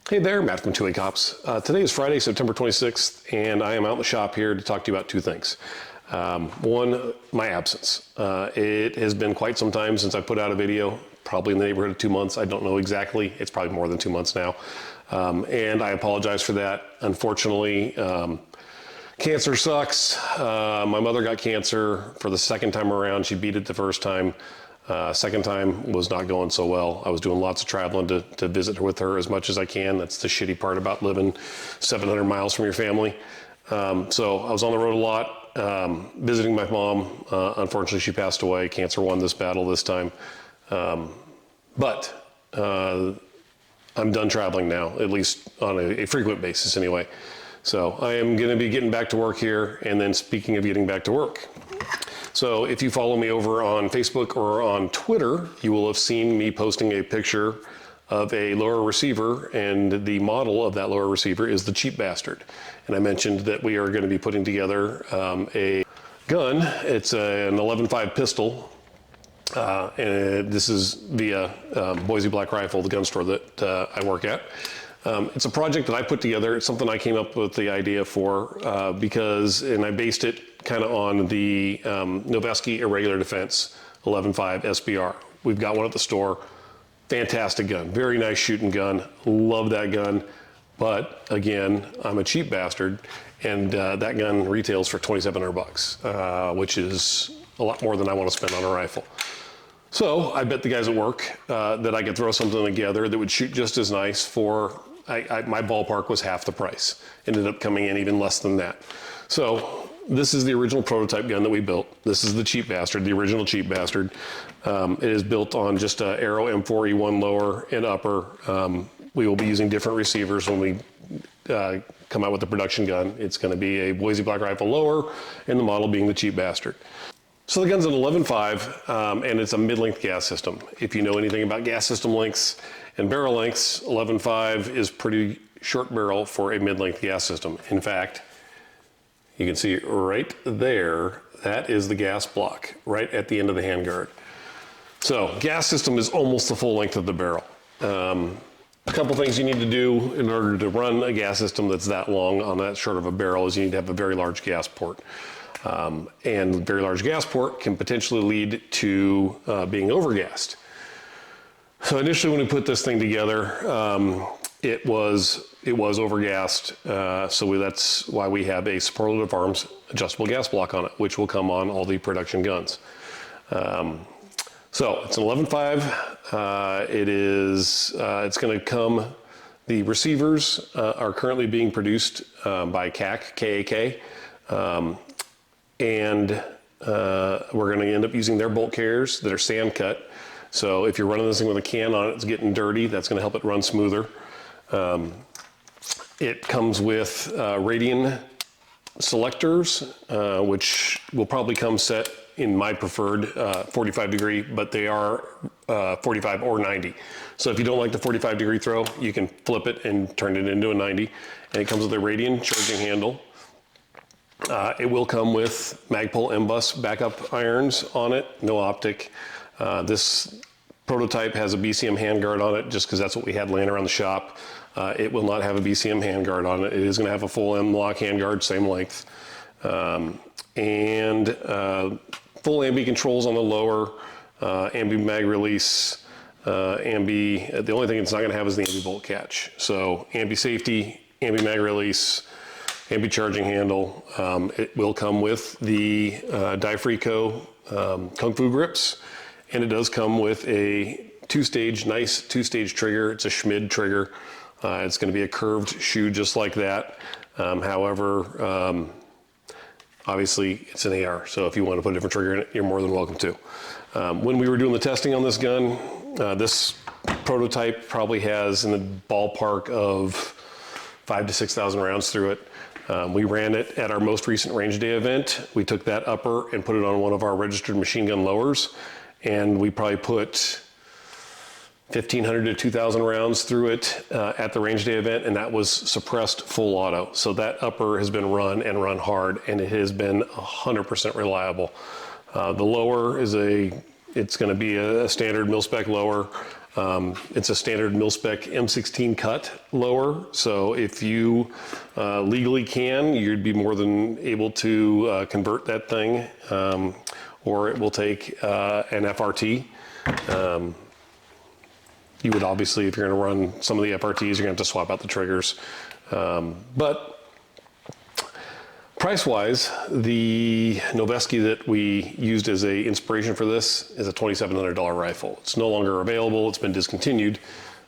Hey there, Matt from 2A Cops. Today is Friday, September 26th, and I am out in the shop here to talk to you about two things. One, my absence. It has been quite some time since I put out a video, probably in the neighborhood of 2 months. I don't know exactly. It's probably more than 2 months now. And I apologize for that. Unfortunately, cancer sucks. My mother got cancer for the second time around. She beat it the first time. Second time was not going so well. I was doing lots of traveling to visit her with her as much as I can. That's the shitty part about living 700 miles from your family. So I was on the road a lot, visiting my mom. Unfortunately, she passed away. Cancer won this battle this time. But I'm done traveling now, at least on a frequent basis anyway. So I am going to be getting back to work here. And then speaking of getting back to work, so if you follow me over on Facebook or on Twitter, you will have seen me posting a picture of a lower receiver, and the model of that lower receiver is the Cheap Bastard. And I mentioned that we are going to be putting together a gun. It's an 11.5 pistol. And this is via Boise Black Rifle, the gun store that I work at. It's a project that I put together. It's something I came up with the idea for and I based it kind of on the Noveske Irregular Defense 11.5 SBR. We've got one at the store. Fantastic gun. Very nice shooting gun. Love that gun. But again, I'm a cheap bastard, and that gun retails for $2,700, which is a lot more than I want to spend on a rifle. So I bet the guys at work that I could throw something together that would shoot just as nice for, my ballpark was half the price. Ended up coming in even less than that. So this is the original prototype gun that we built. This is the Cheap Bastard, the original Cheap Bastard. It is built on just a Aero M4E1 lower and upper. We will be using different receivers when we come out with the production gun. It's going to be a Boise Black Rifle lower, and the model being the Cheap Bastard. So the gun's an 11.5, and it's a mid-length gas system. If you know anything about gas system lengths and barrel lengths, 11.5 is pretty short barrel for a mid-length gas system. In fact, you can see right there, that is the gas block right at the end of the handguard. So gas system is almost the full length of the barrel. A couple things you need to do in order to run a gas system that's that long on that short of a barrel is you need to have a very large gas port. And very large gas port can potentially lead to being overgassed. So initially when we put this thing together, it was overgassed, so that's why we have a Superlative Arms adjustable gas block on it, which will come on all the production guns. So it's an 11.5. It's going to come. The receivers are currently being produced by KAK, K-A-K, and we're going to end up using their bolt carriers that are sand cut. So if you're running this thing with a can on it, it's getting dirty. That's going to help it run smoother. It comes with Radian selectors, which will probably come set in my preferred 45 degree, but they are 45 or 90. So if you don't like the 45 degree throw, you can flip it and turn it into a 90. And it comes with a Radian charging handle. It will come with Magpul M-Bus backup irons on it, no optic. This prototype has a BCM handguard on it just because that's what we had laying around the shop. It will not have a BCM handguard on it. It is going to have a full M-LOK handguard, same length. And full ambi controls on the lower, ambi mag release, ambi. The only thing it's not going to have is the ambi bolt catch. So ambi safety, ambi mag release, ambi charging handle. It will come with the Difrico Kung Fu grips, and it does come with a nice two-stage trigger. It's a Schmid trigger. It's going to be a curved shoe just like that. However, obviously it's an AR, so if you want to put a different trigger in it, you're more than welcome to. When we were doing the testing on this gun, this prototype probably has in the ballpark of 5,000 to 6,000 rounds through it. We ran it at our most recent range day event. We took that upper and put it on one of our registered machine gun lowers, and we probably put 1,500 to 2,000 rounds through it at the range day event, and that was suppressed full auto. So that upper has been run and run hard, and it has been 100% reliable. The lower is it's going to be a standard mil-spec lower. It's a standard mil-spec M16 cut lower, so if you legally can, you'd be more than able to convert that thing, or it will take an FRT. You would obviously, if you're going to run some of the FRTs, you're going to have to swap out the triggers. But price-wise, the Noveske that we used as a inspiration for this is a $2,700 rifle. It's no longer available. It's been discontinued,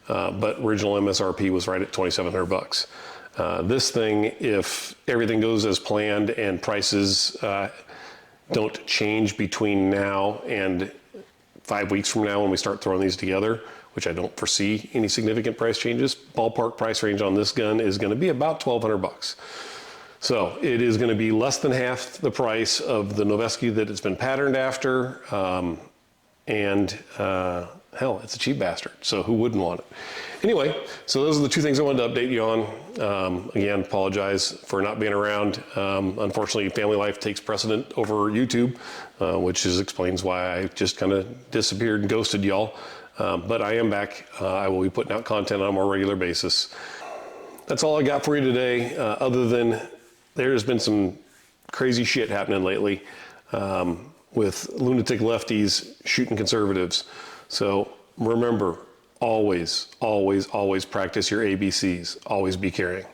but original MSRP was right at $2,700. This thing, if everything goes as planned and prices don't change between now and 5 weeks from now when we start throwing these together, which I don't foresee any significant price changes, ballpark price range on this gun is going to be about $1,200. So it is going to be less than half the price of the Noveske that it's been patterned after, hell, it's a cheap bastard, so who wouldn't want it? Anyway, so those are the two things I wanted to update you on. Again, apologize for not being around. Unfortunately, family life takes precedent over YouTube, which explains why I just kind of disappeared and ghosted y'all. But I am back. I will be putting out content on a more regular basis. That's all I got for you today, other than there's been some crazy shit happening lately with lunatic lefties shooting conservatives. So remember, always, always, always practice your ABCs. Always be caring.